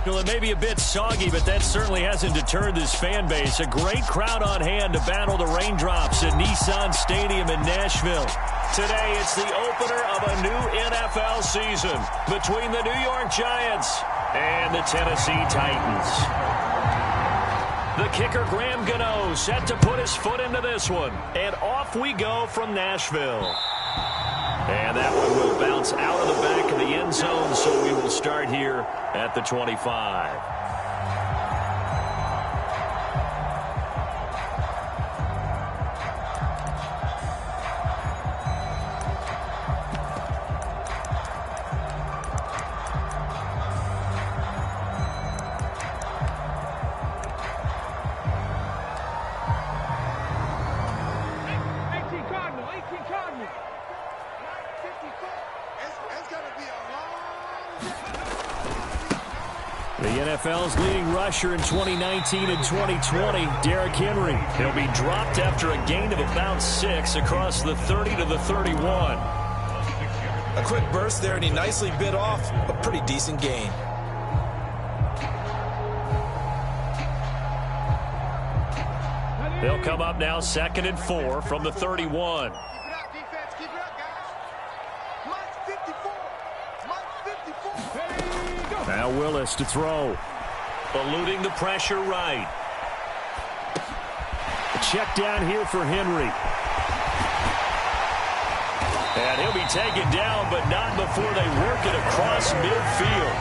Well, it may be a bit soggy, but that certainly hasn't deterred this fan base. A great crowd on hand to battle the raindrops at Nissan Stadium in Nashville. Today, it's the opener of a new NFL season between the New York Giants and the Tennessee Titans. The kicker, Graham Gano, set to put his foot into this one. And off we go from Nashville. And that one will bounce out of the back of the end zone, so we will start here at the 25. The NFL's leading rusher in 2019 and 2020, Derrick Henry. He'll be dropped after a gain of about 6 across the 30 to the 31. A quick burst there, and he nicely bit off a pretty decent gain. They'll come up now 2nd and 4 from the 31. Now Willis to throw. Eluding the pressure right. A check down here for Henry. And he'll be taken down, but not before they work it across midfield.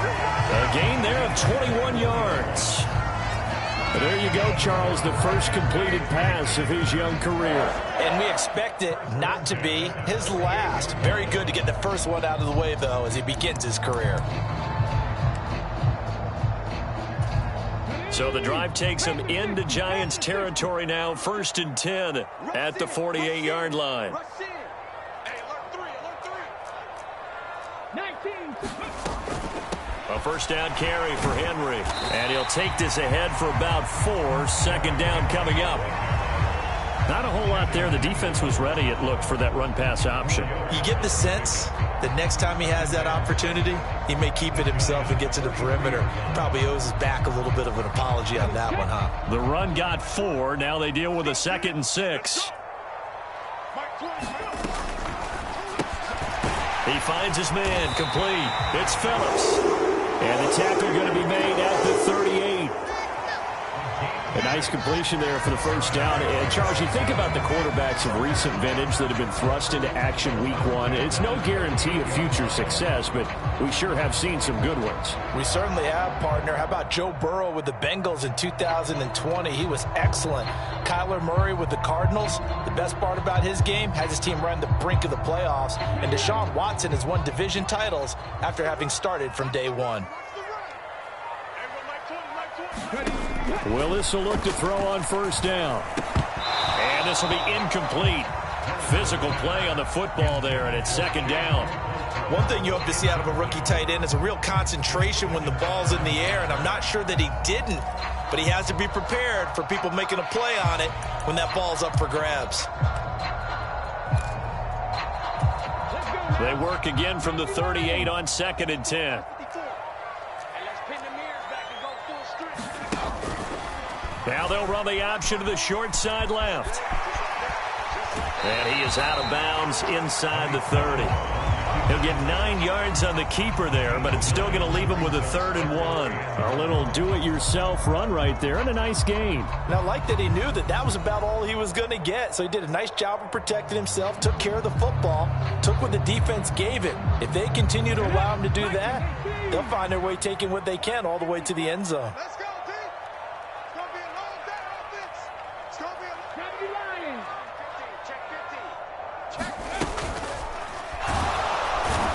A gain there of 21 yards. There you go, Charles, the first completed pass of his young career. And we expect it not to be his last. Very good to get the first one out of the way, though, as he begins his career. So the drive takes him into Giants territory now, 1st and 10 at the 48-yard line. A first down carry for Henry. And he'll take this ahead for about 4. 2nd down coming up. Not a whole lot there. The defense was ready, it looked, for that run-pass option. You get the sense that next time he has that opportunity, he may keep it himself and get to the perimeter. Probably owes his back a little bit of an apology on that one, huh? The run got 4. Now they deal with a 2nd and 6. He finds his man complete. It's Phillips. And the tackle going to be made at the 38. A nice completion there for the first down. And, Charles, you think about the quarterbacks of recent vintage that have been thrust into action week 1. It's no guarantee of future success, but we sure have seen some good ones. We certainly have, partner. How about Joe Burrow with the Bengals in 2020? He was excellent. Kyler Murray with the Cardinals. The best part about his game, has his team run the brink of the playoffs. And Deshaun Watson has won division titles after having started from day 1. Willis will look to throw on first down. And this will be incomplete. Physical play on the football there, and it's 2nd down. One thing you hope to see out of a rookie tight end is a real concentration when the ball's in the air, and I'm not sure that he didn't, but he has to be prepared for people making a play on it when that ball's up for grabs. They work again from the 38 on 2nd and 10. Now they'll run the option to the short side left. And he is out of bounds inside the 30. He'll get 9 yards on the keeper there, but it's still going to leave him with a 3rd and 1. A little do-it-yourself run right there and a nice gain. And I like that he knew that that was about all he was going to get. So he did a nice job of protecting himself, took care of the football, took what the defense gave him. If they continue to allow him to do that, they'll find their way taking what they can all the way to the end zone.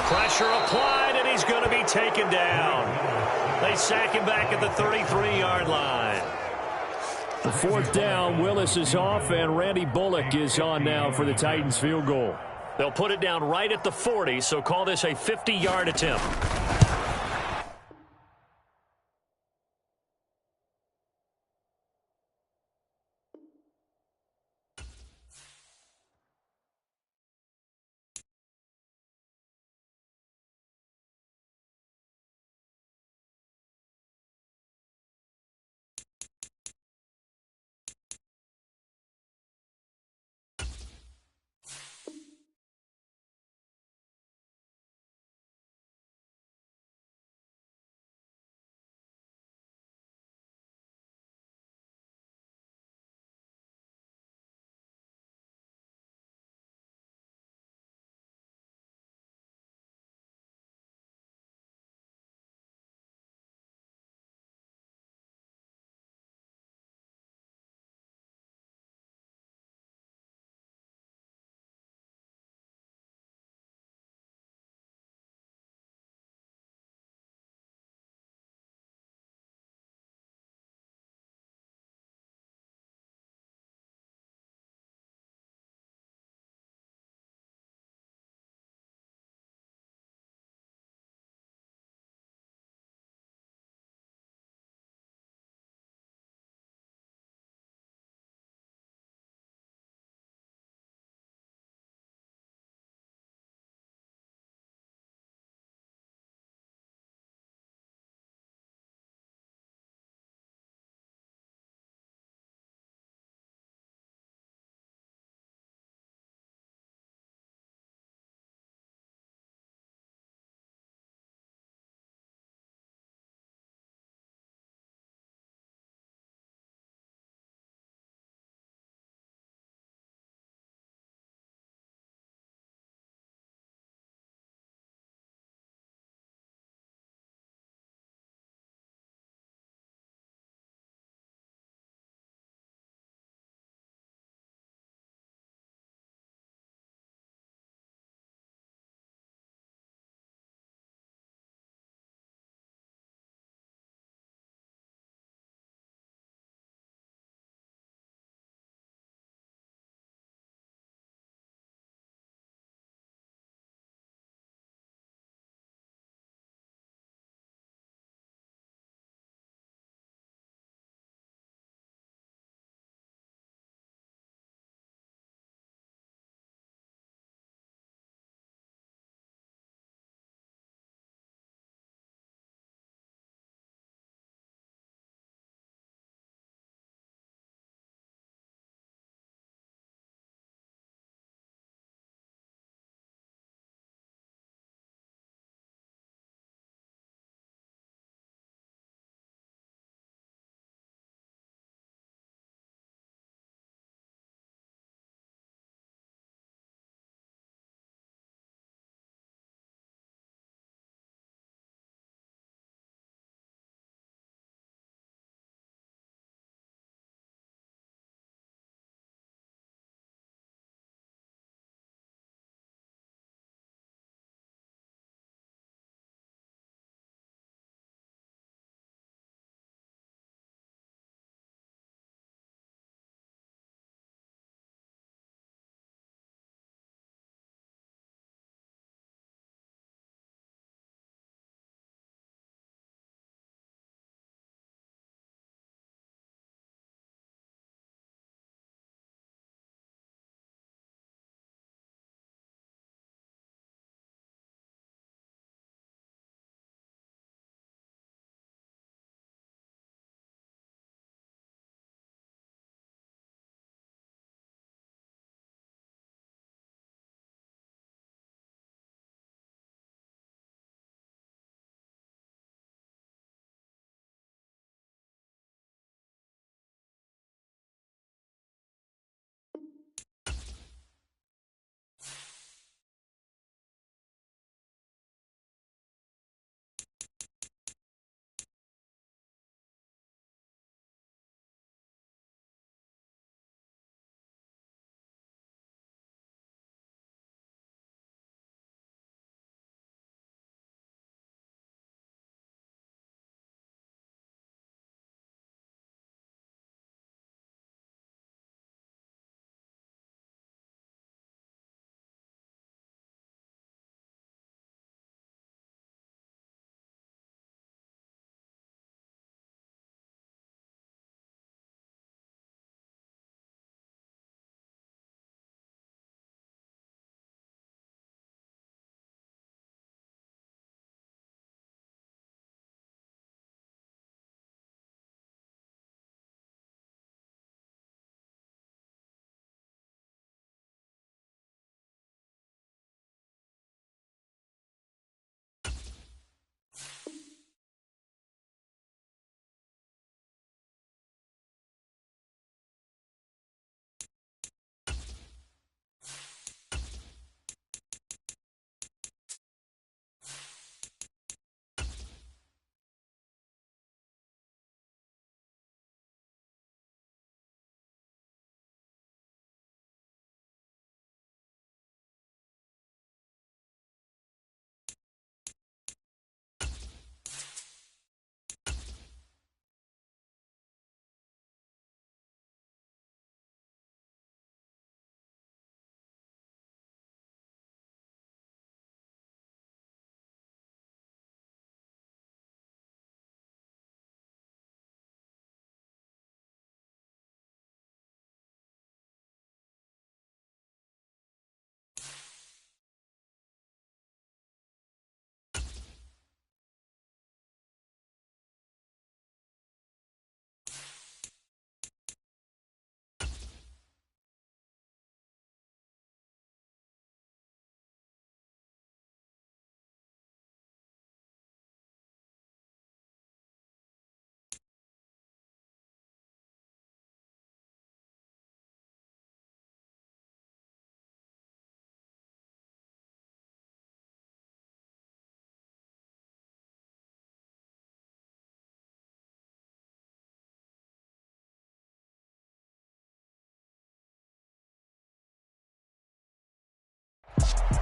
Pressure applied, and he's going to be taken down. They sack him back at the 33-yard line. The 4th down, Willis is off, and Randy Bullock is on now for the Titans field goal. They'll put it down right at the 40, so call this a 50-yard attempt.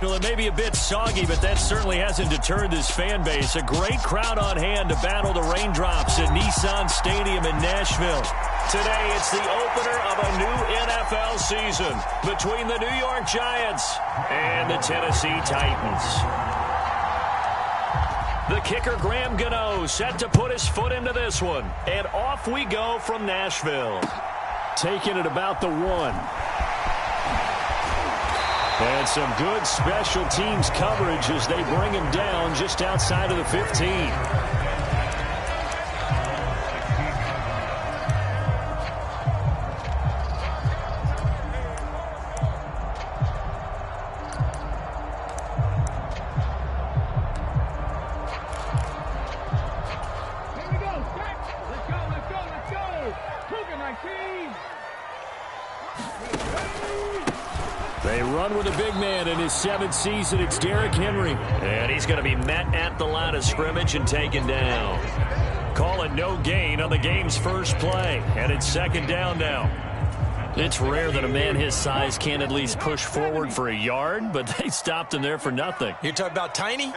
Well, it may be a bit soggy, but that certainly hasn't deterred this fan base. A great crowd on hand to battle the raindrops at Nissan Stadium in Nashville. Today, it's the opener of a new NFL season between the New York Giants and the Tennessee Titans. The kicker, Graham Gano, set to put his foot into this one. And off we go from Nashville. Taking it about the 1. And some good special teams coverage as they bring him down just outside of the 15. They run with a big man in his 7th season. It's Derrick Henry. And he's going to be met at the line of scrimmage and taken down. Call it no gain on the game's first play. And it's 2nd down now. It's rare that a man his size can't at least push forward for a yard, but they stopped him there for nothing. You're talking about Tiny?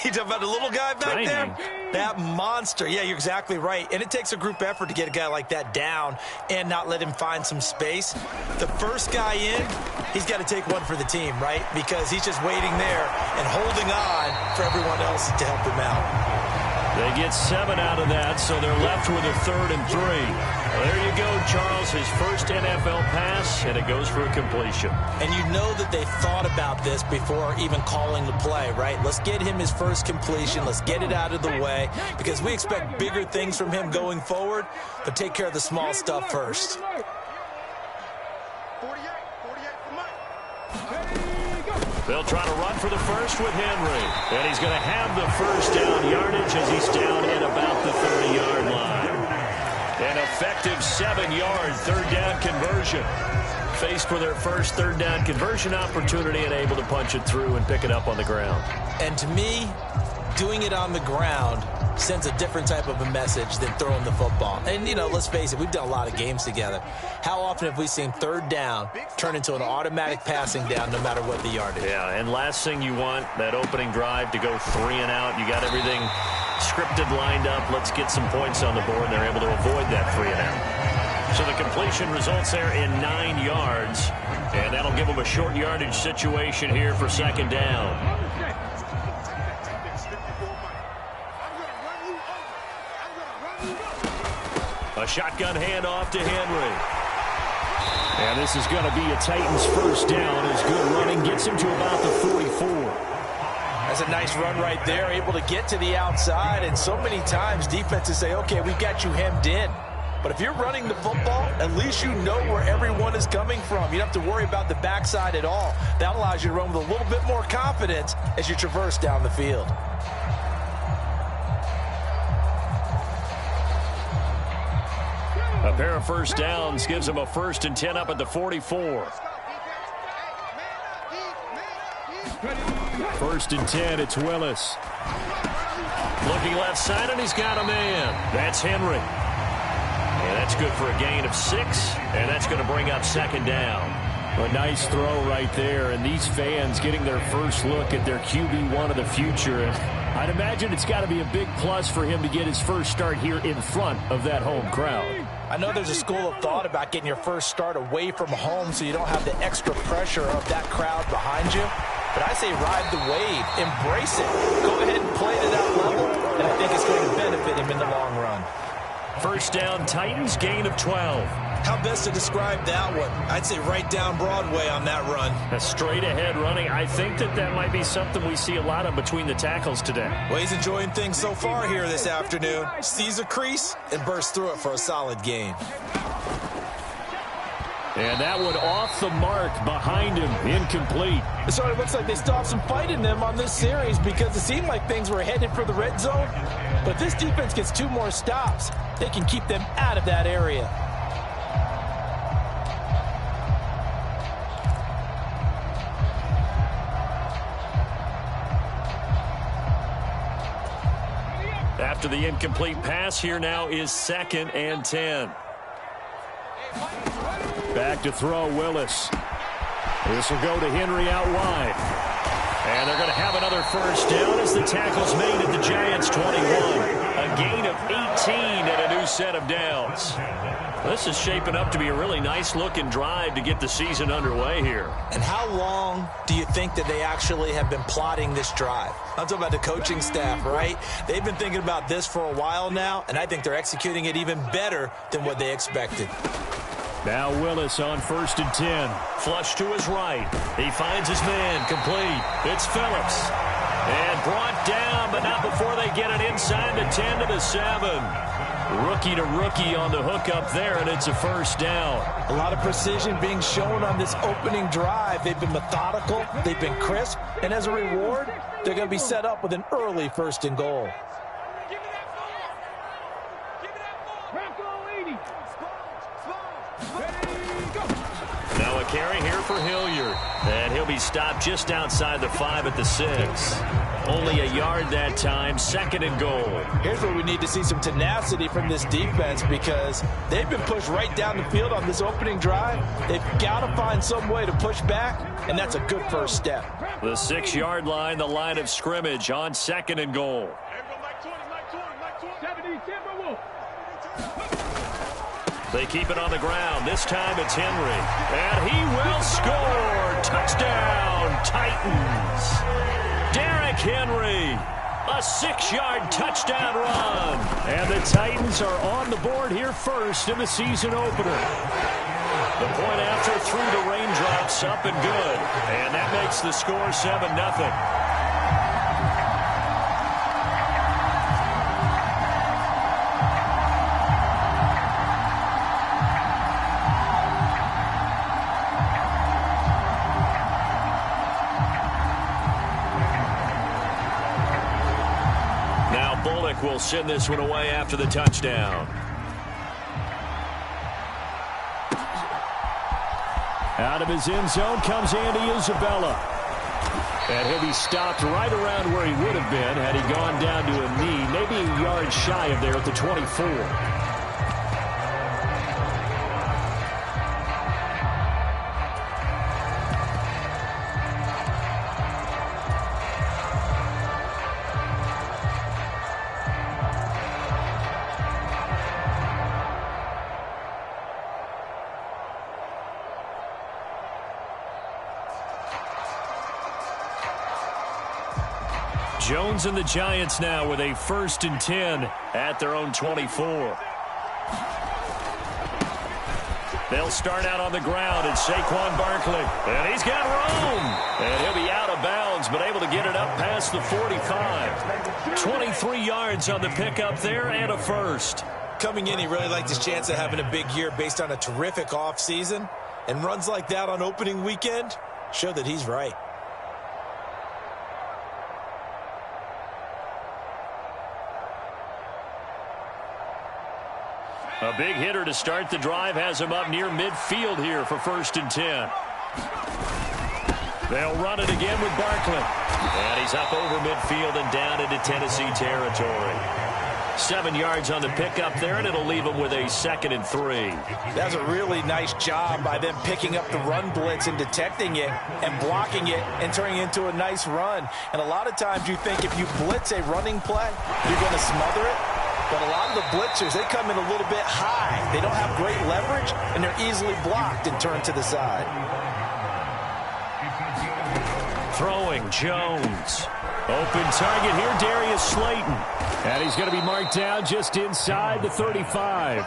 You're talking about the little guy back Tiny. there? That monster. Yeah, you're exactly right. And it takes a group effort to get a guy like that down and not let him find some space. The first guy in, he's got to take one for the team, right? Because he's just waiting there and holding on for everyone else to help him out. They get 7 out of that, so they're left with a 3rd and 3. Well, there you go, Charles, his first NFL pass, and it goes for a completion. And you know that they thought about this before even calling the play, right? Let's get him his first completion. Let's get it out of the way because we expect bigger things from him going forward, but take care of the small stuff first. They'll try to run for the first with Henry. And he's going to have the first down yardage as he's down at about the 30-yard line. An effective 7-yard 3rd down conversion. Faced for their first 3rd down conversion opportunity and able to punch it through and pick it up on the ground. And to me, doing it on the ground sends a different type of a message than throwing the football. And, you know, let's face it, we've done a lot of games together. How often have we seen 3rd down turn into an automatic passing down no matter what the yardage? Yeah, and last thing you want, that opening drive to go 3 and out. You got everything scripted, lined up. Let's get some points on the board. They're able to avoid that 3 and out. So the completion results there in 9 yards. And that'll give them a short yardage situation here for 2nd down. A shotgun handoff to Henry. And this is going to be a Titans first down as good running gets him to about the 44. That's a nice run right there, able to get to the outside. And so many times defenses say, okay, we got you hemmed in. But if you're running the football, at least you know where everyone is coming from. You don't have to worry about the backside at all. That allows you to run with a little bit more confidence as you traverse down the field. A pair of first downs gives them a 1st and 10 up at the 44. 1st and 10, it's Willis. Looking left side, and he's got a man. That's Henry. And that's good for a gain of 6, and that's going to bring up 2nd down. A nice throw right there, and these fans getting their first look at their QB1 of the future. And I'd imagine it's got to be a big plus for him to get his first start here in front of that home crowd. I know there's a school of thought about getting your first start away from home so you don't have the extra pressure of that crowd behind you. But I say ride the wave, embrace it, go ahead and play to that level, and I think it's going to benefit him in the long run. First down, Titans, gain of 12. How best to describe that one? I'd say right down Broadway on that run. A straight ahead running. I think that might be something we see a lot of between the tackles today. Well, he's enjoying things so far here this afternoon. Sees a crease and bursts through it for a solid gain. And that one off the mark behind him, incomplete. So it looks like they stopped some fight in them on this series because it seemed like things were headed for the red zone. But if this defense gets 2 more stops, they can keep them out of that area. After the incomplete pass, here now is 2nd and 10. Back to throw, Willis. This will go to Henry out wide. And they're going to have another first down as the tackle's made at the Giants' 21. A gain of 18 and a new set of downs. This is shaping up to be a really nice-looking drive to get the season underway here. And how long do you think that they actually have been plotting this drive? I'm talking about the coaching staff, right? They've been thinking about this for a while now, and I think they're executing it even better than what they expected. Now Willis on 1st and 10. Flush to his right. He finds his man complete. It's Phillips. And brought down, but not before they get it inside the 10 to the 7. Rookie to rookie on the hook up there, and it's a first down. A lot of precision being shown on this opening drive. They've been methodical, they've been crisp, and as a reward, they're going to be set up with an early 1st and goal. Now a carry here for Hilliard, and he'll be stopped just outside the 5 at the 6. Only a yard that time, 2nd and goal. Here's where we need to see some tenacity from this defense because they've been pushed right down the field on this opening drive. They've got to find some way to push back, and that's a good first step. The 6-yard line, the line of scrimmage on 2nd and goal. They keep it on the ground. This time it's Henry. And he will score. Touchdown, Titans. Derrick Henry, a 6-yard touchdown run. And the Titans are on the board here first in the season opener. The point after through the raindrops, up and good. And that makes the score 7-0. Will send this one away after the touchdown. Out of his end zone comes Andy Isabella. And he'll be stopped right around where he would have been had he gone down to a knee, maybe a yard shy of there at the 24. Jones and the Giants now with a 1st and 10 at their own 24. They'll start out on the ground. It's Saquon Barkley. And he's got room. And he'll be out of bounds, but able to get it up past the 45. 23 yards on the pickup there and a first. Coming in, he really liked his chance of having a big year based on a terrific offseason. And runs like that on opening weekend show that he's right. A big hitter to start the drive has him up near midfield here for 1st and 10. They'll run it again with Barkley. And he's up over midfield and down into Tennessee territory. 7 yards on the pickup there, and it'll leave him with a 2nd and 3. That's a really nice job by them picking up the run blitz and detecting it and blocking it and turning it into a nice run. And a lot of times you think if you blitz a running play, you're going to smother it. But a lot of the blitzers, they come in a little bit high. They don't have great leverage, and they're easily blocked and turned to the side. Throwing, Jones. Open target here, Darius Slayton. And he's going to be marked down just inside the 35.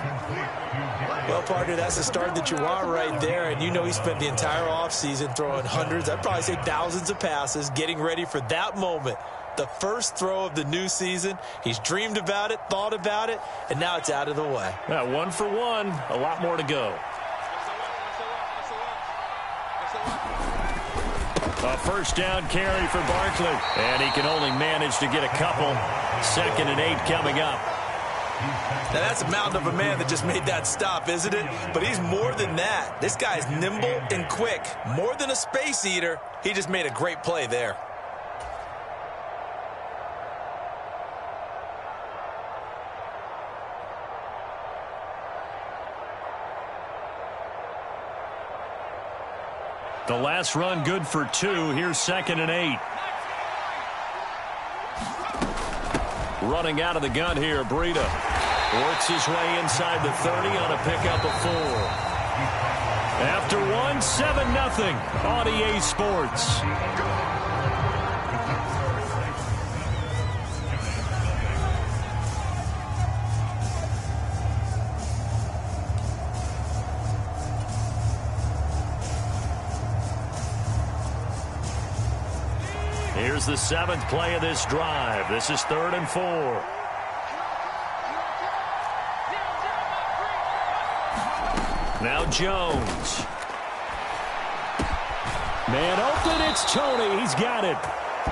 Well, partner, that's the start that you want right there. And you know he spent the entire offseason throwing hundreds, I'd probably say thousands of passes, getting ready for that moment. The first throw of the new season. He's dreamed about it, thought about it, and now it's out of the way. 1 for 1. A lot more to go. A first down carry for Barkley. And he can only manage to get a couple. 2nd and 8 coming up. Now that's a mountain of a man that just made that stop, isn't it? But he's more than that. This guy's nimble and quick. More than a space eater. He just made a great play there. The last run good for 2. Here's 2nd and 8. Running out of the gun here, Breida. Works his way inside the 30 on a pickup of 4. After 1, 7-0 on EA Sports. Here's the 7th play of this drive. This is 3rd and 4. Now Jones. Man open, it's Toney. He's got it.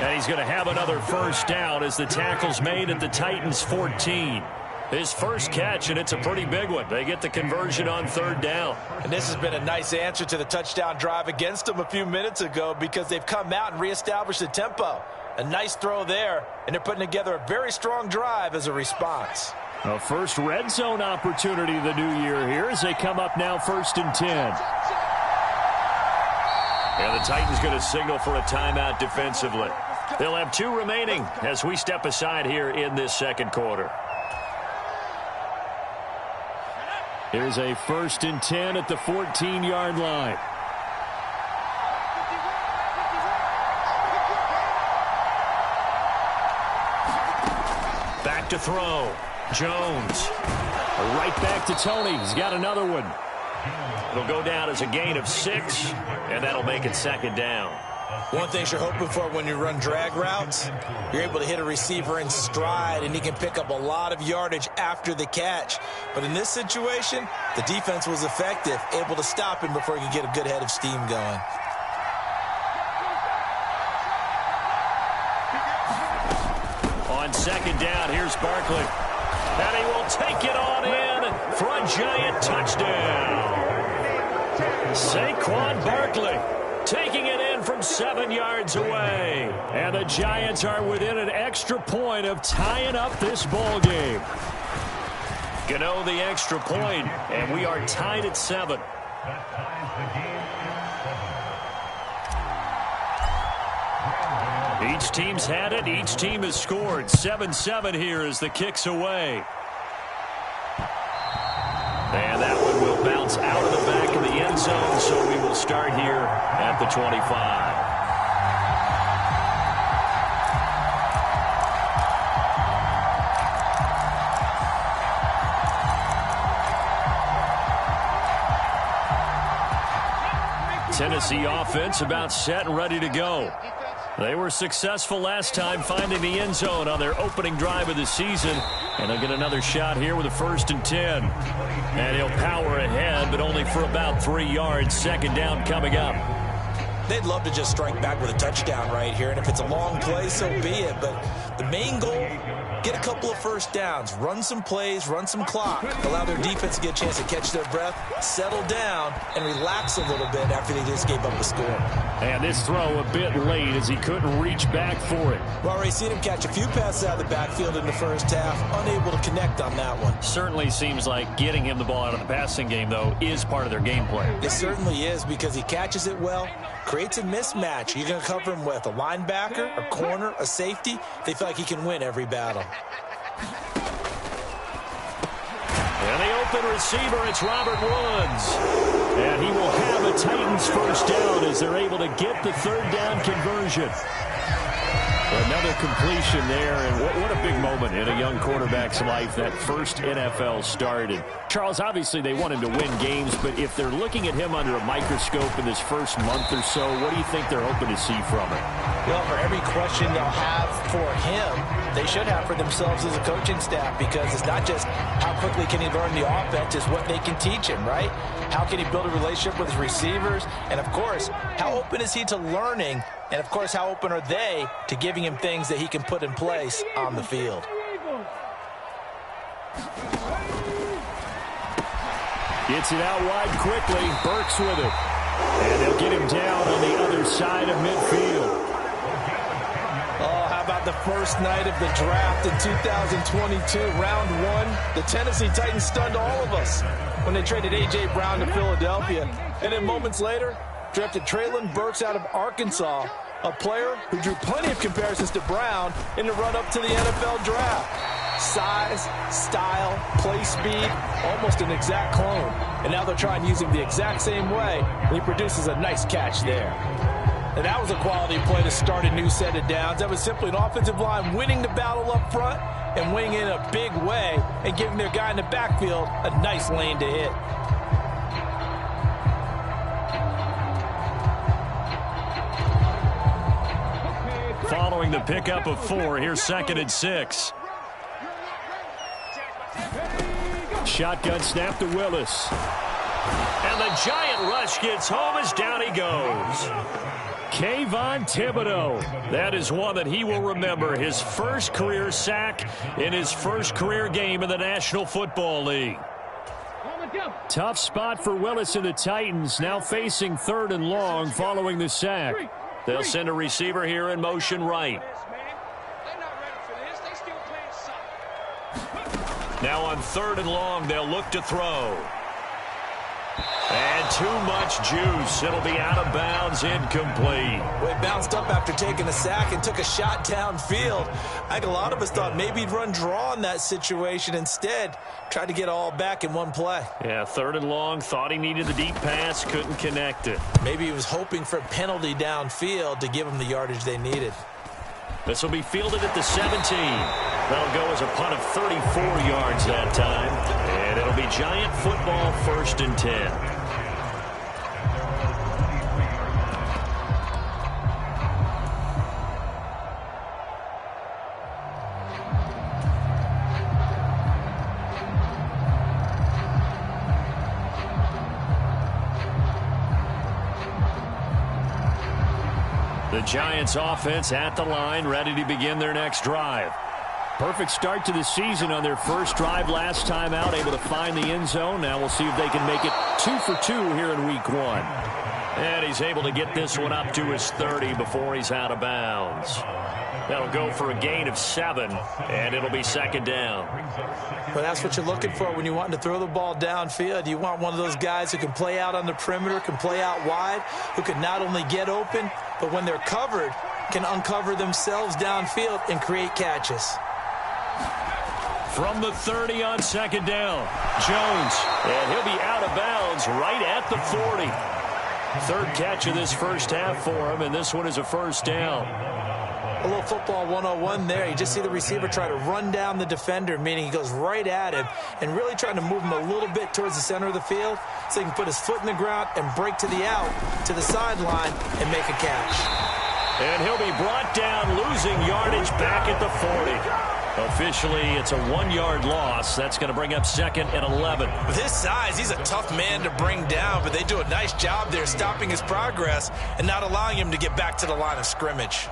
And he's going to have another first down as the tackle's made at the Titans' 14. His first catch, and it's a pretty big one. They get the conversion on 3rd down. And this has been a nice answer to the touchdown drive against them a few minutes ago because they've come out and reestablished the tempo. A nice throw there, and they're putting together a very strong drive as a response. A first red zone opportunity the new year here as they come up now 1st and 10. And the Titans going to signal for a timeout defensively. They'll have 2 remaining as we step aside here in this 2nd quarter. Here's a 1st and 10 at the 14-yard line. Back to throw. Jones. Right back to Toney. He's got another one. It'll go down as a gain of 6, and that'll make it 2nd down. One thing you're hoping for when you run drag routes, you're able to hit a receiver in stride, and he can pick up a lot of yardage after the catch. But in this situation, the defense was effective, able to stop him before he could get a good head of steam going. On 2nd down, here's Barkley. And he will take it on in for a giant touchdown. Saquon Barkley taking it in from 7 yards away. And the Giants are within an extra point of tying up this ball game. Gano the extra point, and we are tied at 7. Each team's had it. Each team has scored. 7-7 here as the kick's away. And that one will bounce out of the back of the end zone, so we will start here at the 25. Tennessee offense about set and ready to go. They were successful last time finding the end zone on their opening drive of the season. And they'll get another shot here with a 1st and 10. And he'll power ahead, but only for about 3 yards. 2nd down coming up. They'd love to just strike back with a touchdown right here. And if it's a long play, so be it. But the main goal, get a couple of first downs. Run some plays, run some clock. Allow their defense to get a chance to catch their breath, settle down, and relax a little bit after they just gave up a score. And this throw a bit late as he couldn't reach back for it. We've already seen him catch a few passes out of the backfield in the first half. Unable to connect on that one. Certainly seems like getting him the ball out of the passing game, though, is part of their game plan. It certainly is because he catches it well, creates a mismatch. You're going to cover him with a linebacker, a corner, a safety. They feel like he can win every battle. And the open receiver, it's Robert Woods. And he will have a Titans first down as they're able to get the 3rd down conversion. Another completion there, and what a big moment in a young quarterback's life, that first NFL start. And Charles, obviously they want him to win games, but if they're looking at him under a microscope in this first month or so, what do you think they're hoping to see from him? Well, for every question they'll have for him, they should have for themselves as a coaching staff, because it's not just how quickly can he learn the offense, it's what they can teach him, right? How can he build a relationship with his receivers? And, of course, how open is he to learning? And, of course, how open are they to giving him things that he can put in place on the field? Gets it out wide quickly. Burks with it. And they'll get him down on the other side of midfield. Oh, how about the first night of the draft in 2022, round 1? The Tennessee Titans stunned all of us when they traded A.J. Brown to Philadelphia. And then moments later, drafted Treylon Burks out of Arkansas, a player who drew plenty of comparisons to Brown in the run-up to the NFL draft. size, style, play speed, almost an exact clone. And now they're trying to use him the exact same way, and he produces a nice catch there. And that was a quality play to start a new set of downs. That was simply an offensive line winning the battle up front and winning it in a big way and giving their guy in the backfield a nice lane to hit. Following the pickup of 4, here's 2nd and 6. Shotgun snap to Willis. And the giant rush gets home as down he goes. Kayvon Thibodeaux. That is one that he will remember. His first career sack in his first career game in the National Football League. Tough spot for Willis and the Titans, now facing 3rd and long following the sack. They'll send a receiver here in motion right. Now on 3rd and long, they'll look to throw. And too much juice. It'll be out of bounds, incomplete. Well, he bounced up after taking a sack and took a shot downfield. I think a lot of us thought maybe he'd run draw in that situation. Instead, tried to get all back in one play. Yeah, 3rd and long, thought he needed the deep pass, couldn't connect it. Maybe he was hoping for a penalty downfield to give him the yardage they needed. This will be fielded at the 17. That'll go as a punt of 34 yards that time. And it'll be Giant football, 1st and 10. The Giants offense at the line, ready to begin their next drive. Perfect start to the season on their first drive last time out, able to find the end zone. Now we'll see if they can make it 2 for 2 here in week 1. And he's able to get this one up to his 30 before he's out of bounds. That'll go for a gain of 7, and it'll be 2nd down. Well, that's what you're looking for when you want to throw the ball downfield. You want one of those guys who can play out on the perimeter, can play out wide, who can not only get open, but when they're covered, can uncover themselves downfield and create catches. From the 30 on 2nd down, Jones, and he'll be out of bounds right at the 40. 3rd catch of this first half for him, and this one is a 1st down. A little football 101 there. You just see the receiver try to run down the defender, meaning he goes right at him and really trying to move him a little bit towards the center of the field so he can put his foot in the ground and break to the out, to the sideline, and make a catch. And he'll be brought down, losing yardage back at the 40. Officially, it's a 1-yard loss. That's going to bring up 2nd and 11. With his size, he's a tough man to bring down, but they do a nice job there stopping his progress and not allowing him to get back to the line of scrimmage.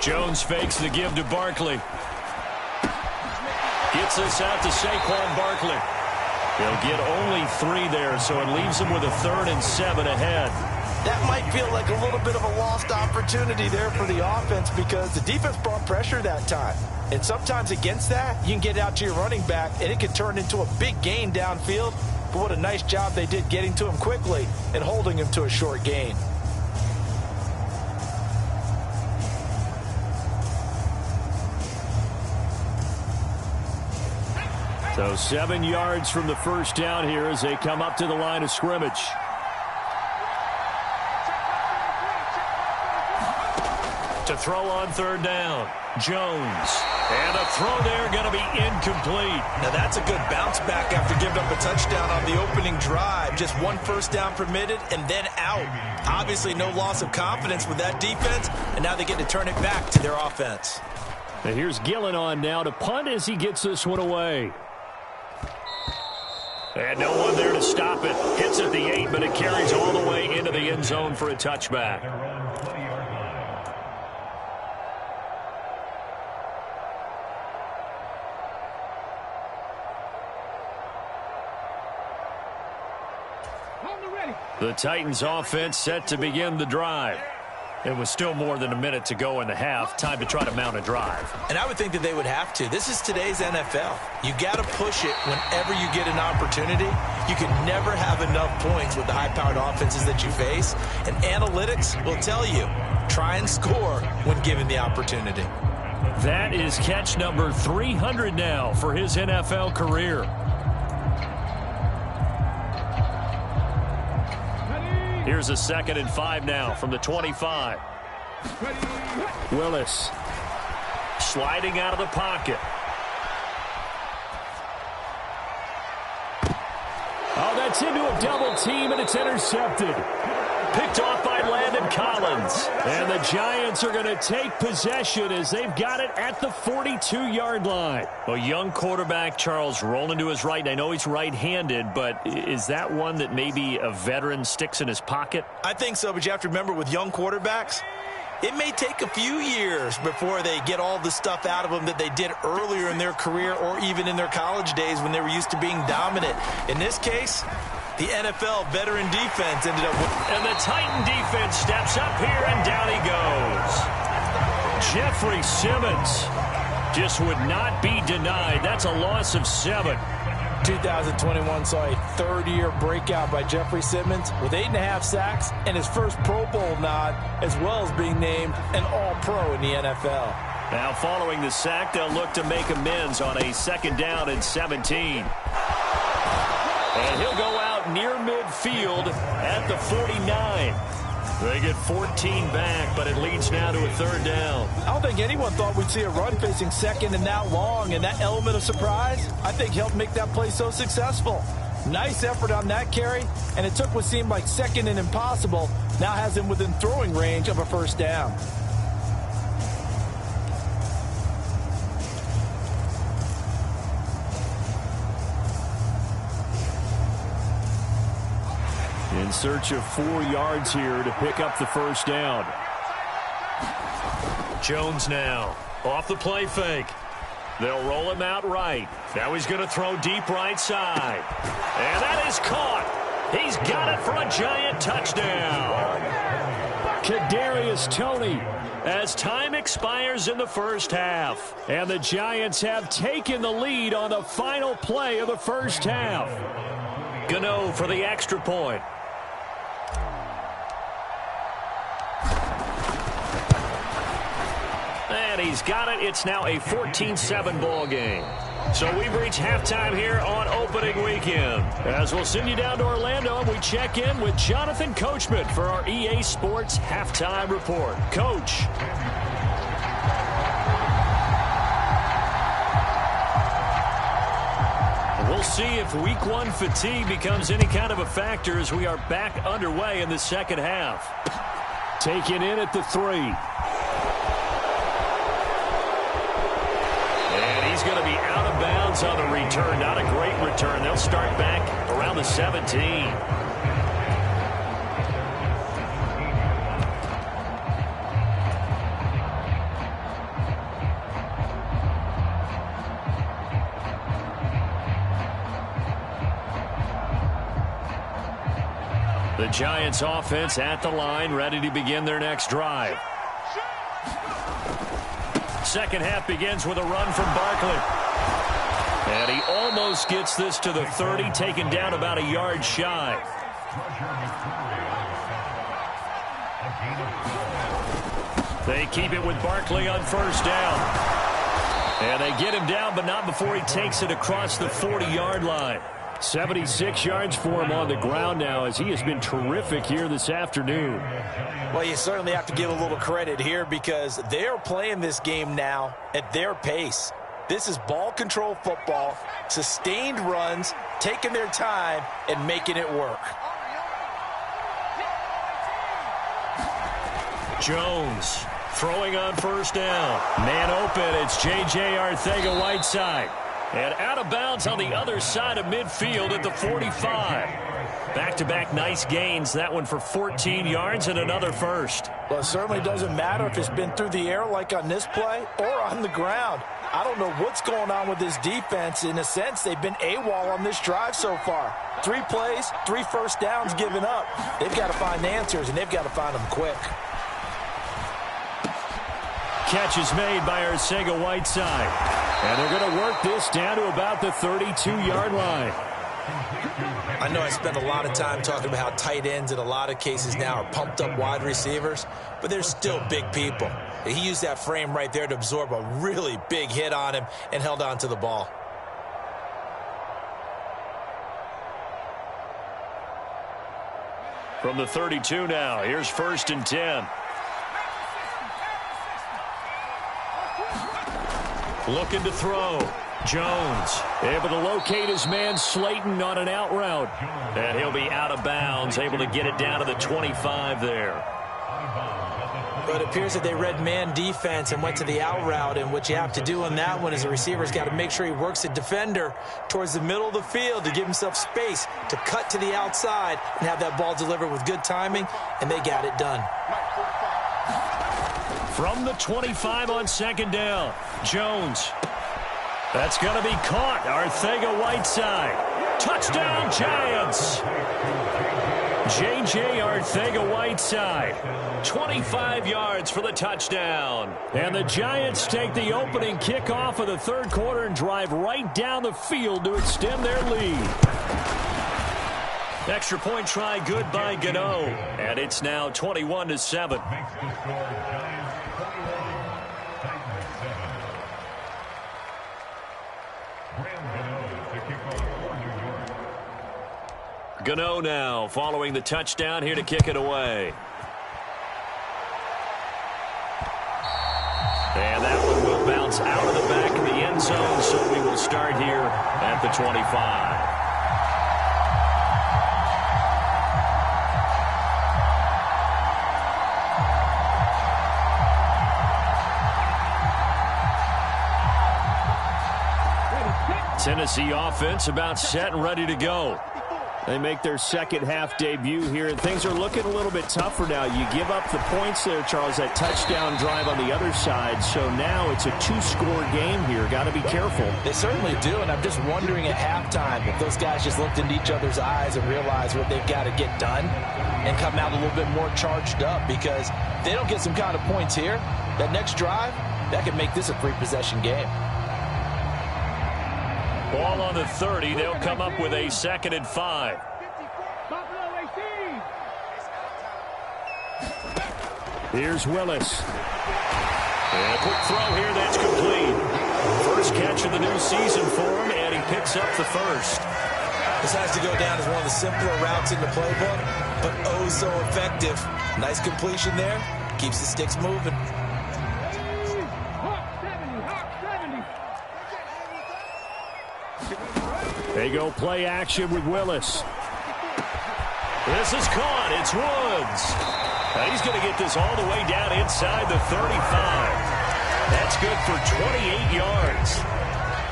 Jones fakes the give to Barkley. Gets this out to Saquon Barkley. They'll get only 3 there, so it leaves them with a 3rd and 7 ahead. That might feel like a little bit of a lost opportunity there for the offense because the defense brought pressure that time. And sometimes against that, you can get out to your running back, and it can turn into a big gain downfield. But what a nice job they did getting to him quickly and holding him to a short gain. So 7 yards from the first down here as they come up to the line of scrimmage. To throw on 3rd down, Jones. And a throw there going to be incomplete. Now that's a good bounce back after giving up a touchdown on the opening drive. Just 1 first down permitted and then out. Obviously no loss of confidence with that defense, and now they get to turn it back to their offense. And here's Gillen on now to punt as he gets this one away. And no one there to stop it. Hits at the 8, but it carries all the way into the end zone for a touchback. The Titans offense set to begin the drive. It was still more than a minute to go in the half. Time to try to mount a drive. And I would think that they would have to. This is today's NFL. You got to push it whenever you get an opportunity. You can never have enough points with the high-powered offenses that you face. And analytics will tell you, try and score when given the opportunity. That is catch number 300 now for his NFL career. Here's a 2nd and 5 now from the 25. Willis sliding out of the pocket. Oh, that's into a double team, and it's intercepted. Picked off by Landon Collins. And the Giants are going to take possession as they've got it at the 42-yard line. A young quarterback, Charles, rolling to his right. I know he's right-handed, but is that one that maybe a veteran sticks in his pocket? I think so, but you have to remember with young quarterbacks, it may take a few years before they get all the stuff out of them that they did earlier in their career or even in their college days when they were used to being dominant. In this case, the NFL veteran defense ended up with... And the Titan defense steps up here, and down he goes. Jeffrey Simmons just would not be denied. That's a loss of 7. 2021 saw a third-year breakout by Jeffrey Simmons with 8.5 sacks and his first Pro Bowl nod, as well as being named an All-Pro in the NFL. Now following the sack, they'll look to make amends on a 2nd down and 17. And he'll go out near midfield at the 49. They get 14 back, but it leads now to a 3rd down. I don't think anyone thought we'd see a run facing 2nd and that long, and that element of surprise, I think, helped make that play so successful. Nice effort on that carry, and it took what seemed like 2nd and impossible, now has him within throwing range of a 1st down. In search of 4 yards here to pick up the 1st down. Jones now off the play fake. They'll roll him out right. Now he's going to throw deep right side. And that is caught. He's got it for a Giant touchdown. Kadarius Toney as time expires in the 1st half. And the Giants have taken the lead on the final play of the 1st half. Gano for the extra point. And he's got it. It's now a 14-7 ball game. So we've reached halftime here on opening weekend. As we'll send you down to Orlando, and we check in with Jonathan Coachman for our EA Sports Halftime Report. Coach. We'll see if Week 1 fatigue becomes any kind of a factor as we are back underway in the 2nd half. Taken in at the 3. He's going to be out of bounds on the return. Not a great return. They'll start back around the 17. The Giants offense at the line, ready to begin their next drive. 2nd half begins with a run from Barkley. And he almost gets this to the 30, taken down about a yard shy. They keep it with Barkley on 1st down. And they get him down, but not before he takes it across the 40-yard line. 76 yards for him on the ground now, as he has been terrific here this afternoon. Well, you certainly have to give a little credit here because they're playing this game now at their pace. This is ball control football, sustained runs, taking their time, and making it work. Jones throwing on 1st down. Man open, it's J.J. Arcega-Whiteside. And out of bounds on the other side of midfield at the 45. Back-to-back nice gains. That one for 14 yards and another first. Well, it certainly doesn't matter if it's been through the air like on this play or on the ground. I don't know what's going on with this defense. In a sense, they've been AWOL on this drive so far. 3 plays, 3 first downs given up. They've got to find answers, and they've got to find them quick. Catch is made by Arcega-Whiteside. And they're going to work this down to about the 32-yard line. I know I spend a lot of time talking about how tight ends in a lot of cases now are pumped up wide receivers, but they're still big people. He used that frame right there to absorb a really big hit on him and held on to the ball. From the 32 now, here's 1st and 10. Looking to throw. Jones able to locate his man Slayton on an out route. And he'll be out of bounds, able to get it down to the 25 there. But it appears that they read man defense and went to the out route, and what you have to do on that one is the receiver's got to make sure he works the defender towards the middle of the field to give himself space to cut to the outside and have that ball delivered with good timing, and they got it done. From the 25 on 2nd down, Jones. That's going to be caught. Arcega-Whiteside. Touchdown, Giants. J.J. Arcega-Whiteside. 25 yards for the touchdown. And the Giants take the opening kickoff of the 3rd quarter and drive right down the field to extend their lead. Extra point try good by Gano. And it's now 21-7. Gano now following the touchdown here to kick it away. And that one will bounce out of the back of the end zone, so we will start here at the 25. Tennessee offense about set and ready to go. They make their second half debut here, and things are looking a little bit tougher now. You give up the points there, Charles, that touchdown drive on the other side. So now it's a 2-score game here. Got to be careful. They certainly do, and I'm just wondering at halftime if those guys just looked into each other's eyes and realized what they've got to get done and come out a little bit more charged up, because if they don't get some kind of points here, that next drive, that could make this a 3-possession game. Ball on the 30. They'll come up with a 2nd and 5. Here's Willis. And a quick throw here that's complete. First catch of the new season for him, and he picks up the first. This has to go down as one of the simpler routes in the playbook, but oh so effective. Nice completion there. Keeps the sticks moving. They go play action with Willis. This is caught. It's Woods. Now he's going to get this all the way down inside the 35. That's good for 28 yards.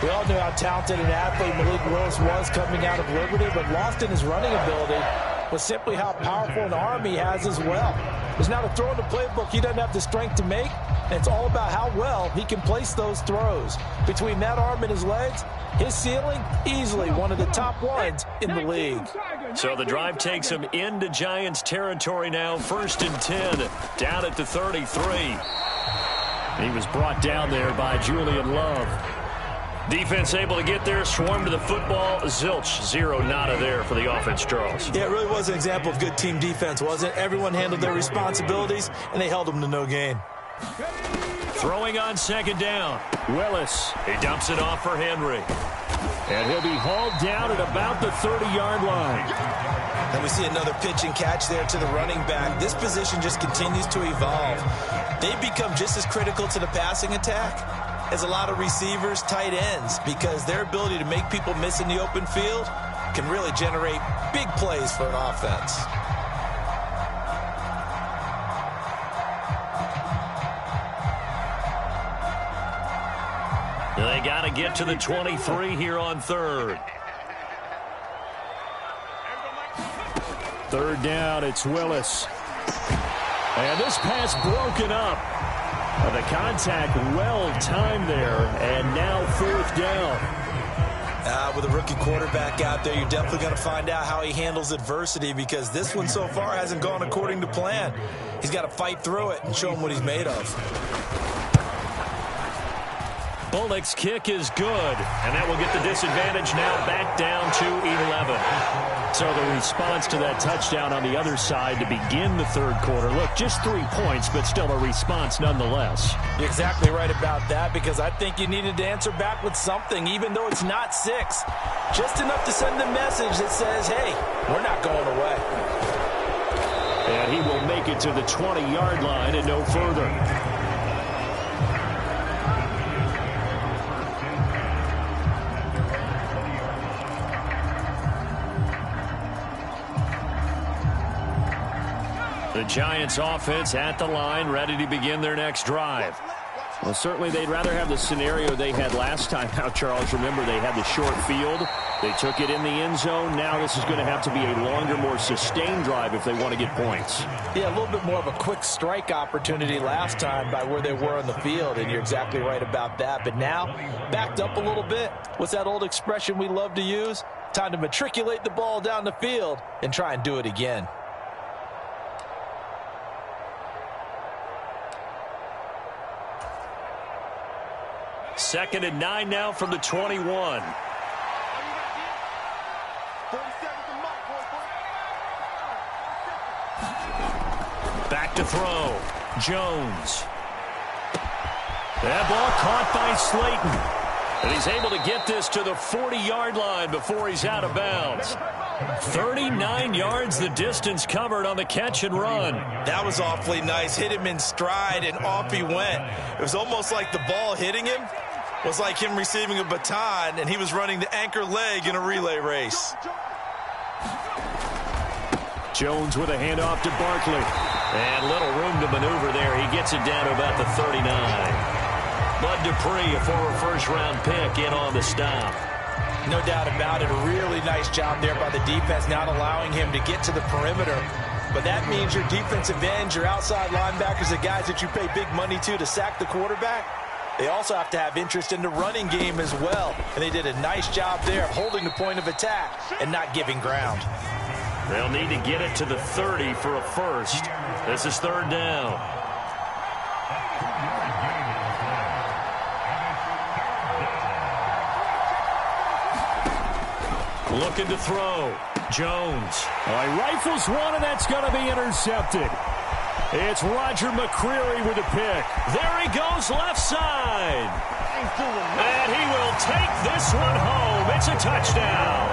We all knew how talented an athlete Malik Willis was coming out of Liberty, but lost in his running ability was simply how powerful an arm he has as well. There's not a throw in the playbook he doesn't have the strength to make, and it's all about how well he can place those throws. Between that arm and his legs, his ceiling, easily one of the top ones in the league. So the drive takes him into Giants territory now. 1st and 10, down at the 33. He was brought down there by Julian Love. Defense able to get there, swarm to the football. Zilch, 0 nada there for the offense, Charles. Yeah, it really was an example of good team defense, wasn't it? Everyone handled their responsibilities, and they held them to no gain. Throwing on 2nd down. Willis. He dumps it off for Henry. And he'll be hauled down at about the 30-yard line. And we see another pitch and catch there to the running back. This position just continues to evolve. They've become just as critical to the passing attack as a lot of receivers, tight ends, because their ability to make people miss in the open field can really generate big plays for an offense. They got to get to the 23 here on third. Third down, it's Willis. And this pass broken up. The contact well timed there, and now fourth down. With a rookie quarterback out there, you're definitely going to find out how he handles adversity, because this one so far hasn't gone according to plan. He's got to fight through it and show him what he's made of. Bullock's kick is good, and that will get the disadvantage now back down to 11. So the response to that touchdown on the other side to begin the third quarter. Look, just 3 points, but still a response nonetheless. You're exactly right about that, because I think you needed to answer back with something, even though it's not 6. Just enough to send a message that says, hey, we're not going away. And he will make it to the 20-yard line and no further. The Giants offense at the line, ready to begin their next drive. Well, certainly they'd rather have the scenario they had last time out, Charles. Remember, they had the short field. They took it in the end zone. Now this is going to have to be a longer, more sustained drive if they want to get points. Yeah, a little bit more of a quick strike opportunity last time by where they were on the field, and you're exactly right about that. But now, backed up a little bit. What's that old expression we love to use? Time to matriculate the ball down the field and try and do it again. Second and 9 now from the 21. Back to throw. Jones. That ball caught by Slayton. And he's able to get this to the 40-yard line before he's out of bounds. 39 yards the distance covered on the catch and run. That was awfully nice. Hit him in stride, and off he went. It was almost like the ball hitting him was like him receiving a baton, and he was running the anchor leg in a relay race. Jones with a handoff to Barkley. And little room to maneuver there. He gets it down to about the 39. Bud Dupree, a former first-round pick, in on the stop. No doubt about it. A really nice job there by the defense, not allowing him to get to the perimeter. But that means your defensive ends, your outside linebackers, the guys that you pay big money to sack the quarterback, they also have to have interest in the running game as well. And they did a nice job there of holding the point of attack and not giving ground. They'll need to get it to the 30 for a first. This is third down. Looking to throw. Jones. He rifles one, and that's going to be intercepted. It's Roger McCreary with a pick. There he goes, left side. And he will take this one home. It's a touchdown.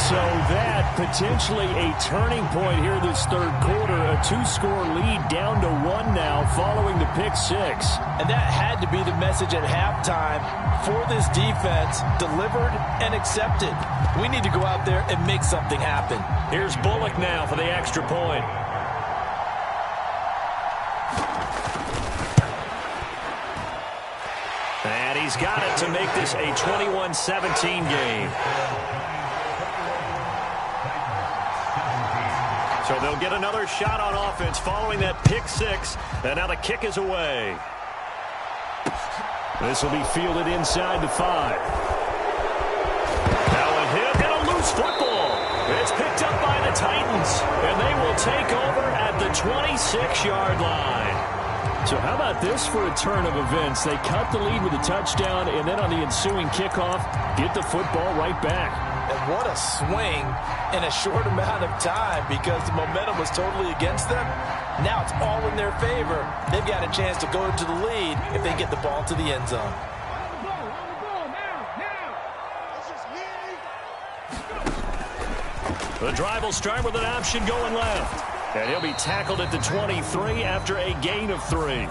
So that potentially a turning point here this third quarter. A 2-score lead down to 1 now following the pick 6. And that had to be the message at halftime for this defense. Delivered and accepted. We need to go out there and make something happen. Here's Bullock now for the extra point. And he's got it to make this a 21-17 game. So they'll get another shot on offense following that pick 6. And now the kick is away. This will be fielded inside the 5. Now a hit and a loose football. It's picked up by the Titans. And they will take over at the 26-yard line. So how about this for a turn of events? They cut the lead with a touchdown, and then on the ensuing kickoff, get the football right back. And what a swing in a short amount of time, because the momentum was totally against them. Now it's all in their favor. They've got a chance to go into the lead if they get the ball to the end zone. The drive will start with an option going left. And he'll be tackled at the 23 after a gain of 3.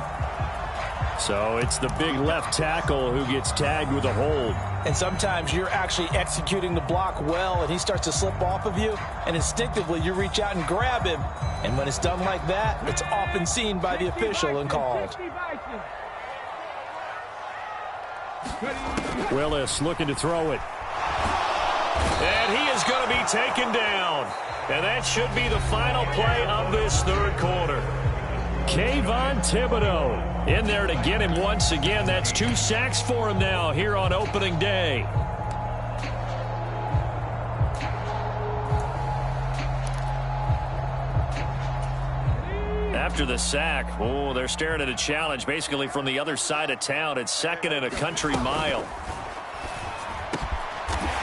So it's the big left tackle who gets tagged with a hold. And sometimes you're actually executing the block well, and he starts to slip off of you, and instinctively you reach out and grab him. And when it's done like that, it's often seen by the official and called. Willis looking to throw it. And he is going to be taken down. And that should be the final play of this third quarter. Kayvon Thibodeaux in there to get him once again. That's 2 sacks for him now here on opening day. After the sack, they're staring at a challenge basically from the other side of town. It's 2nd and a country mile.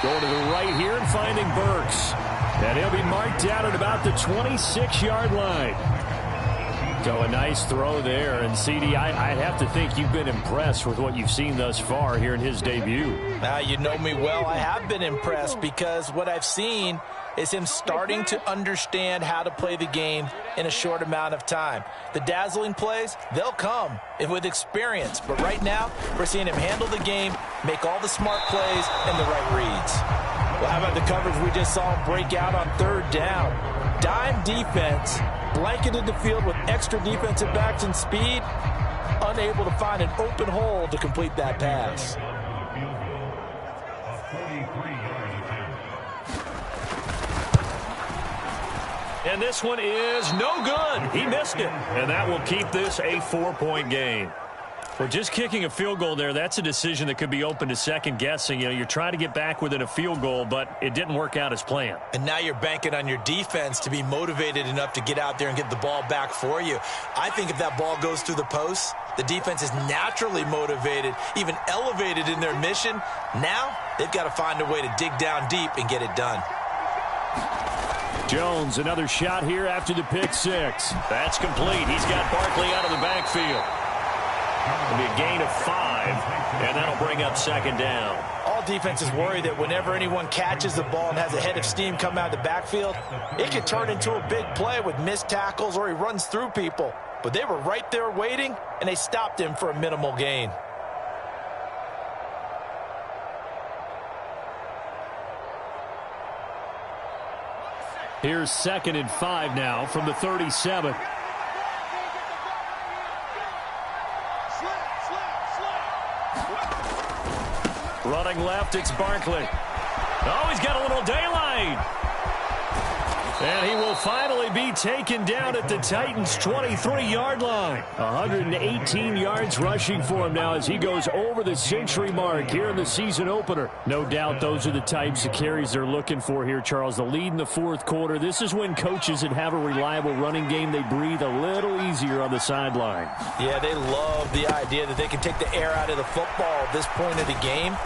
Going to the right here and finding Burks. And he'll be marked out at about the 26-yard line. So a nice throw there. And, CD, I have to think you've been impressed with what you've seen thus far here in his debut. Now, you know me well. I have been impressed because what I've seen is him starting to understand how to play the game in a short amount of time. The dazzling plays, they'll come with experience. But right now, we're seeing him handle the game, make all the smart plays, and the right reads. Well, how about the coverage we just saw him break out on 3rd down? Dime defense, blanketed the field with extra defensive backs and speed, unable to find an open hole to complete that pass. And this one is no good. He missed it. And that will keep this a 4-point game. Well, just kicking a field goal there, that's a decision that could be open to second guessing. You know, you're trying to get back within a field goal, but it didn't work out as planned. And now you're banking on your defense to be motivated enough to get out there and get the ball back for you. I think if that ball goes through the post, the defense is naturally motivated, even elevated in their mission. Now they've got to find a way to dig down deep and get it done. Jones, another shot here after the pick six. That's complete. He's got Barkley out of the backfield. It'll be a gain of 5, and that'll bring up 2nd down. All defenses worry that whenever anyone catches the ball and has a head of steam come out of the backfield, it could turn into a big play with missed tackles or he runs through people. But they were right there waiting, and they stopped him for a minimal gain. Here's 2nd and 5 now from the 37. Running left, it's Barkley. Oh, he's got a little daylight. And he will finally be taken down at the Titans' 23-yard line. 118 yards rushing for him now as he goes over the century mark here in the season opener. No doubt those are the types of carries they're looking for here, Charles. The lead in the 4th quarter. This is when coaches that have a reliable running game, they breathe a little easier on the sideline. Yeah, they love the idea that they can take the air out of the football at this point of the game.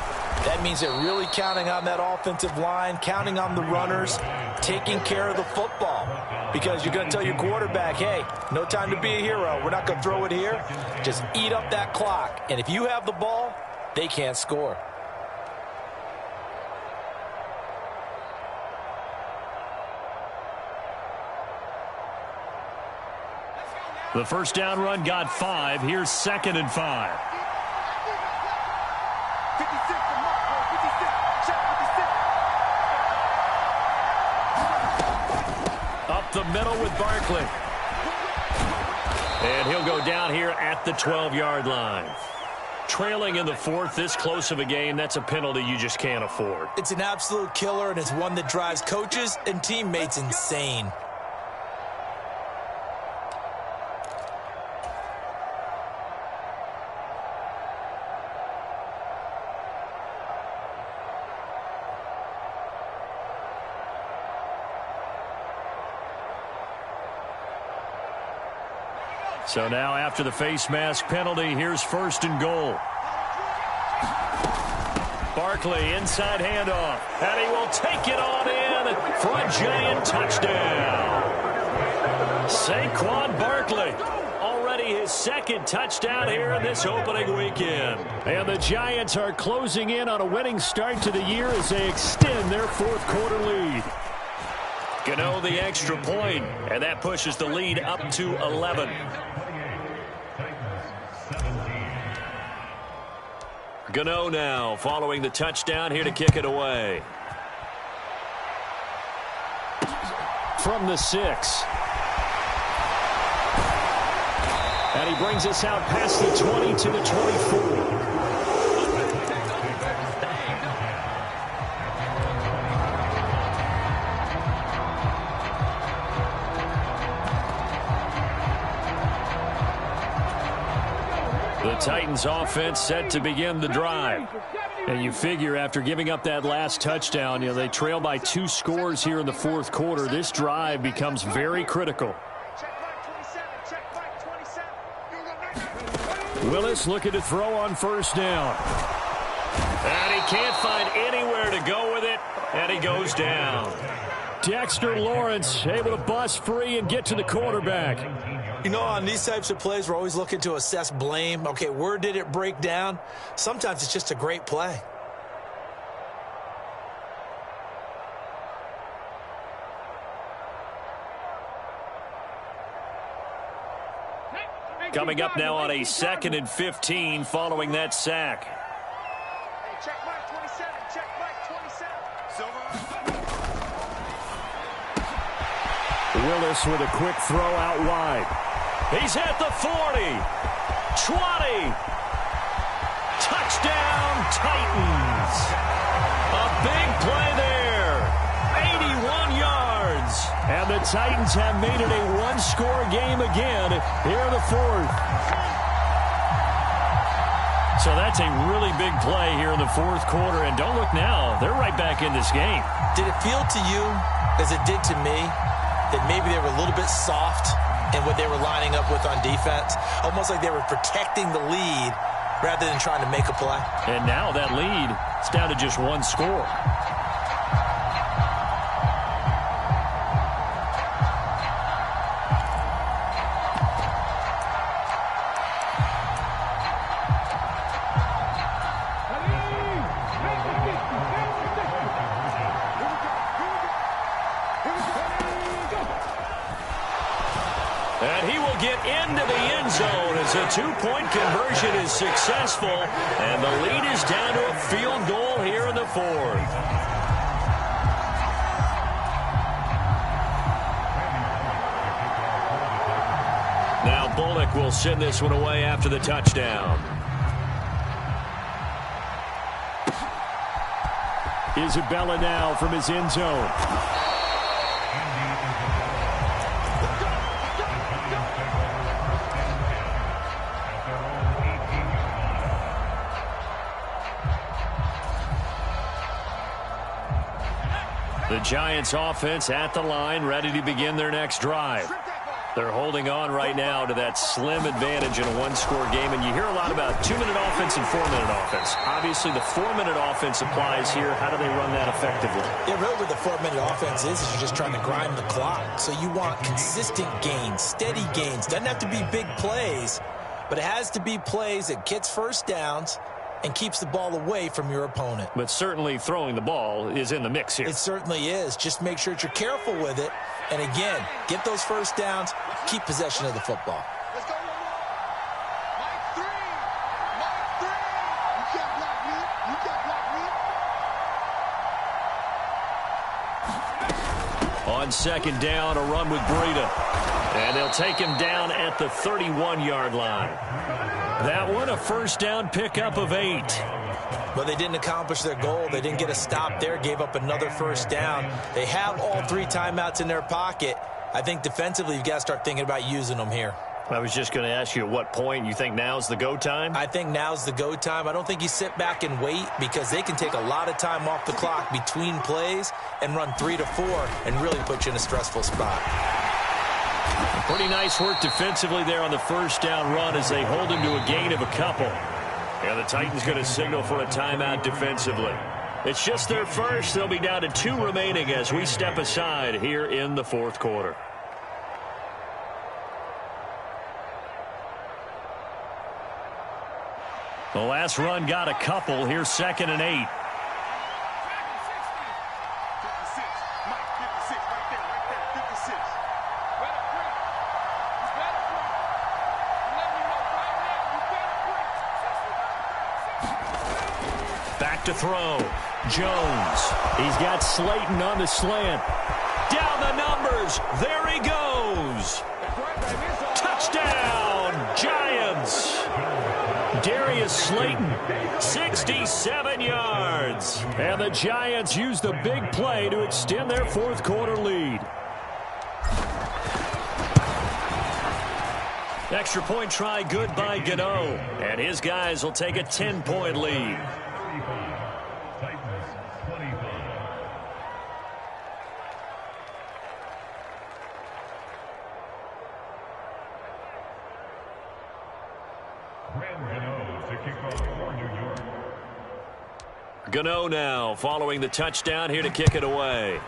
That means they're really counting on that offensive line, counting on the runners, taking care of the football. Because you're going to tell your quarterback, hey, no time to be a hero. We're not going to throw it here. Just eat up that clock. And if you have the ball, they can't score. The first down run got 5. Here's 2nd and 5. Up the middle with Barkley. And he'll go down here at the 12-yard line. Trailing in the 4th, this close of a game, that's a penalty you just can't afford. It's an absolute killer, and it's one that drives coaches and teammates insane. So now after the face mask penalty, here's 1st and goal. Barkley, inside handoff, and he will take it on in for a Giant touchdown. Saquon Barkley, already his 2nd touchdown here in this opening weekend. And the Giants are closing in on a winning start to the year as they extend their 4th quarter lead. Gano the extra point, and that pushes the lead up to 11. Gano now following the touchdown here to kick it away. From the 6. And he brings us out past the 20 to the 24. Titans offense set to begin the drive. And you figure after giving up that last touchdown, they trail by 2 scores here in the fourth quarter. This drive becomes very critical. Willis looking to throw on first down. And he can't find anywhere to go with it, and he goes down. Dexter Lawrence able to bust free and get to the quarterback. On these types of plays, we're always looking to assess blame. Okay, where did it break down? Sometimes it's just a great play. Coming up now on a 2nd and 15 following that sack. Check mark 27, check mark 27. Willis with a quick throw out wide. He's at the 40, 20. Touchdown, Titans. A big play there. 81 yards. And the Titans have made it a one-score game again here in the fourth. So that's a really big play here in the fourth quarter. And don't look now, they're right back in this game. Did it feel to you, as it did to me, that maybe they were a little bit soft in what they were lining up with on defense? Almost like they were protecting the lead rather than trying to make a play. And now that lead is down to just 1 score. And he will get into the end zone as a 2-point conversion is successful. And the lead is down to a field goal here in the fourth. Now Bullock will send this one away after the touchdown. Isabella now from his end zone. The Giants offense at the line, ready to begin their next drive. They're holding on right now to that slim advantage in a one-score game. And you hear a lot about 2-minute offense and 4-minute offense. Obviously, the 4-minute offense applies here. How do they run that effectively? Yeah, really what the 4-minute offense is you're just trying to grind the clock. So you want consistent gains, steady gains. Doesn't have to be big plays, but it has to be plays that gets first downs and keeps the ball away from your opponent. But certainly throwing the ball is in the mix here. It certainly is. Just make sure that you're careful with it. And again, get those first downs, keep possession of the football. Let's go. Mike 3. Mike 3. You can't block me. You can't block me. On second down, a run with Breida. And they'll take him down at the 31-yard line. That one, a first down pickup of 8. But they didn't accomplish their goal. They didn't get a stop there, gave up another first down. They have all 3 timeouts in their pocket. I think defensively you've got to start thinking about using them here. I was just going to ask you at what point you think now's the go time? I think now's the go time. I don't think you sit back and wait because they can take a lot of time off the clock between plays and run 3 to 4 and really put you in a stressful spot. Pretty nice work defensively there on the first down run as they hold him to a gain of a couple. And the Titans going to signal for a timeout defensively. It's just their first. They'll be down to 2 remaining as we step aside here in the fourth quarter. The last run got a couple. Here's 2nd and 8. Back to throw. Jones. He's got Slayton on the slant. Down the numbers. There he goes. Touchdown, Giants. Darius Slayton, 67 yards. And the Giants use the big play to extend their fourth quarter lead. Extra point try good by Gano. And his guys will take a 10-point lead. Gano now following the touchdown here to kick it away.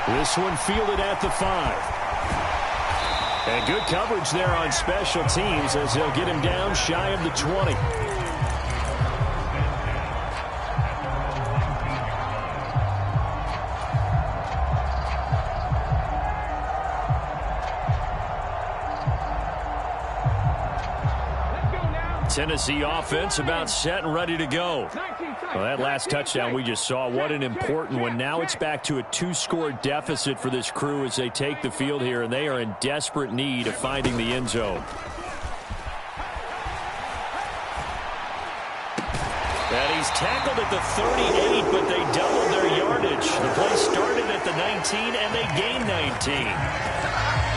This one fielded at the 5. And good coverage there on special teams as they'll get him down shy of the 20. Tennessee offense about set and ready to go. Well, that last touchdown we just saw, what an important one. Now it's back to a 2-score deficit for this crew as they take the field here, and they are in desperate need of finding the end zone. And he's tackled at the 38, but they doubled their yardage. The play started at the 19, and they gained 19.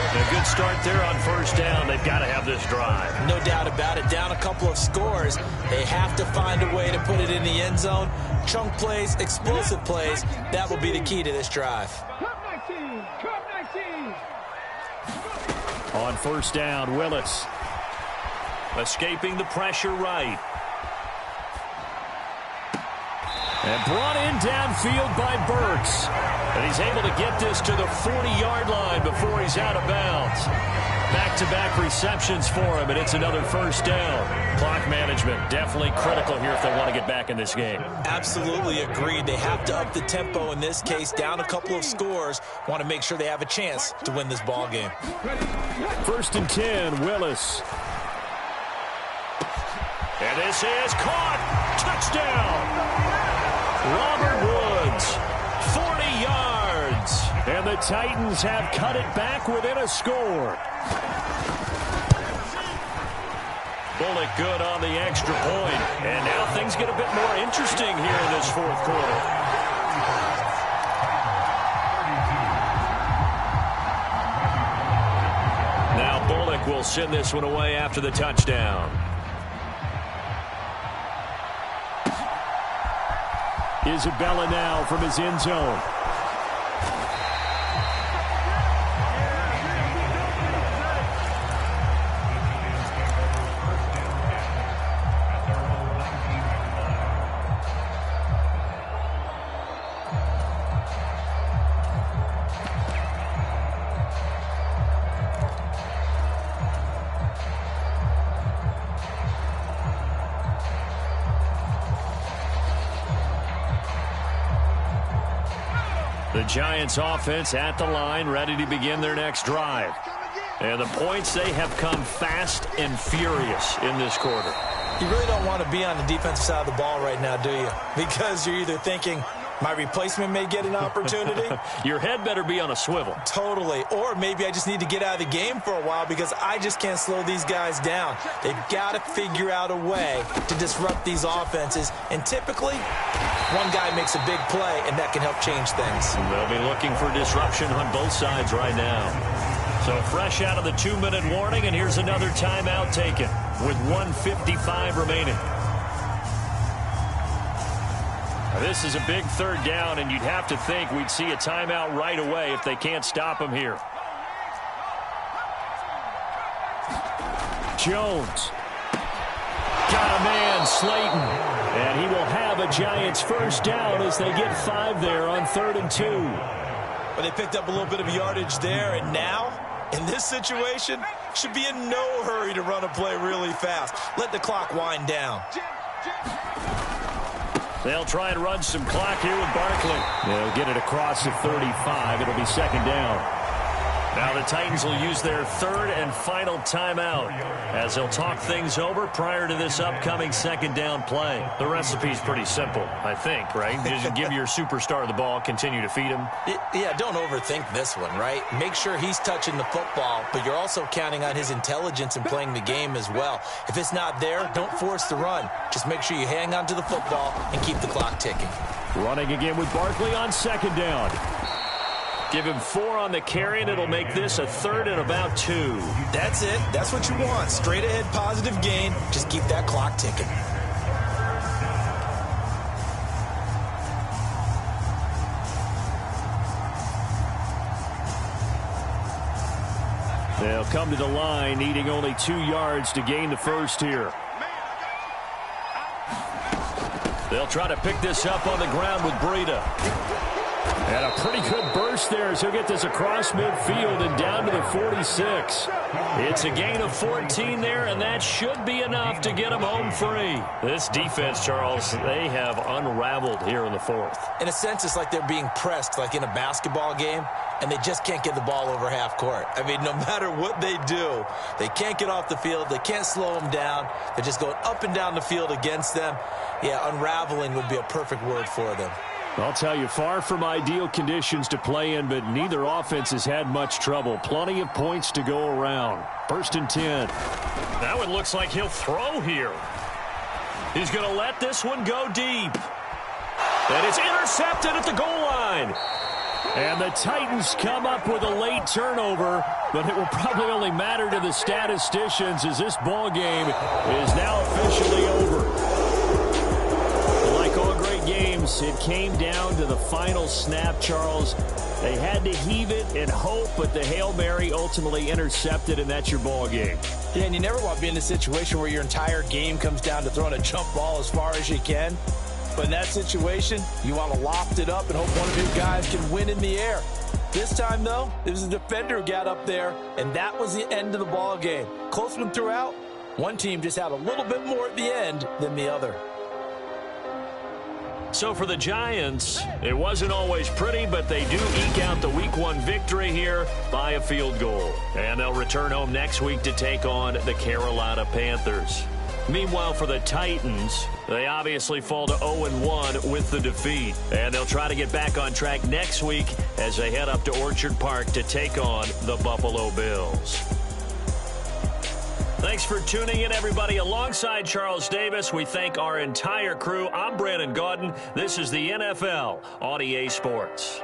A good start there on first down. They've got to have this drive. No doubt about it. Down a couple of scores. They have to find a way to put it in the end zone. Chunk plays, explosive plays. That will be the key to this drive. On first down, Willis. Escaping the pressure right. And brought in downfield by Burks. And he's able to get this to the 40-yard line before he's out of bounds. Back-to-back receptions for him, and it's another first down. Clock management definitely critical here if they want to get back in this game. Absolutely agreed. They have to up the tempo in this case. Down a couple of scores. Want to make sure they have a chance to win this ball game. First and 10, Willis. And this is caught. Touchdown. Robert Woods, 40 yards. And the Titans have cut it back within a score. Bullock good on the extra point. And now things get a bit more interesting here in this fourth quarter. Now Bullock will send this one away after the touchdown. Isabella now from his end zone. The Giants offense at the line, ready to begin their next drive. And the points, they have come fast and furious in this quarter. You really don't want to be on the defensive side of the ball right now, do you? Because you're either thinking, my replacement may get an opportunity. Your head better be on a swivel. Totally. Or maybe I just need to get out of the game for a while because I just can't slow these guys down. They've got to figure out a way to disrupt these offenses. And typically, one guy makes a big play, and that can help change things. They'll be looking for disruption on both sides right now. So fresh out of the 2-minute warning, and here's another timeout taken with 1:55 remaining. This is a big third down, and you'd have to think we'd see a timeout right away if they can't stop him here. Jones. Got a man, Slayton. And he will have a Giants first down as they get 5 there on 3rd and 2. But they picked up a little bit of yardage there, and now, in this situation, should be in no hurry to run a play really fast. Let the clock wind down. They'll try and run some clock here with Barkley. They'll get it across the 35. It'll be second down. Now the Titans will use their 3rd and final timeout as they'll talk things over prior to this upcoming second down play. The recipe's pretty simple, I think, right? Just give your superstar the ball, continue to feed him. Yeah, don't overthink this one, right? Make sure he's touching the football, but you're also counting on his intelligence and playing the game as well. If it's not there, don't force the run. Just make sure you hang on to the football and keep the clock ticking. Running again with Barkley on second down. Give him 4 on the carry, and it'll make this a 3rd and about 2. That's it. That's what you want. Straight ahead positive gain. Just keep that clock ticking. They'll come to the line, needing only 2 yards to gain the first here. They'll try to pick this up on the ground with Breida. And a pretty good burst there as he'll get this across midfield and down to the 46. It's a gain of 14 there, and that should be enough to get him home free. This defense, Charles, they have unraveled here in the 4th. In a sense, it's like they're being pressed, like in a basketball game, and they just can't get the ball over half court. I mean, no matter what they do, they can't get off the field. They can't slow them down. They're just going up and down the field against them. Yeah, unraveling would be a perfect word for them. I'll tell you, far from ideal conditions to play in, but neither offense has had much trouble. Plenty of points to go around. 1st and 10. That one looks like he'll throw here. He's going to let this one go deep. And it's intercepted at the goal line. And the Titans come up with a late turnover, but it will probably only matter to the statisticians as this ball game is now officially over. Like all great games, it came down to the final snap, Charles. They had to heave it and hope, but the Hail Mary ultimately intercepted, and that's your ball game. Yeah, and you never want to be in a situation where your entire game comes down to throwing a jump ball as far as you can. But in that situation, you want to loft it up and hope one of your guys can win in the air. This time, though, it was a defender who got up there, and that was the end of the ball game. Close one throughout. One team just had a little bit more at the end than the other. So for the Giants, it wasn't always pretty, but they do eke out the Week 1 victory here by a field goal. And they'll return home next week to take on the Carolina Panthers. Meanwhile, for the Titans, they obviously fall to 0-1 with the defeat. And they'll try to get back on track next week as they head up to Orchard Park to take on the Buffalo Bills. Thanks for tuning in, everybody. Alongside Charles Davis, we thank our entire crew. I'm Brandon Gaudin. This is the NFL on EA Sports.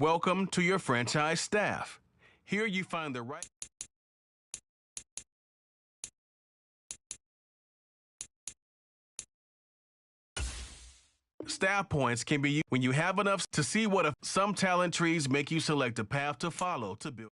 Welcome to your franchise staff. Here you find the right staff points can be used when you have enough to see what some talent trees make you select a path to follow to build.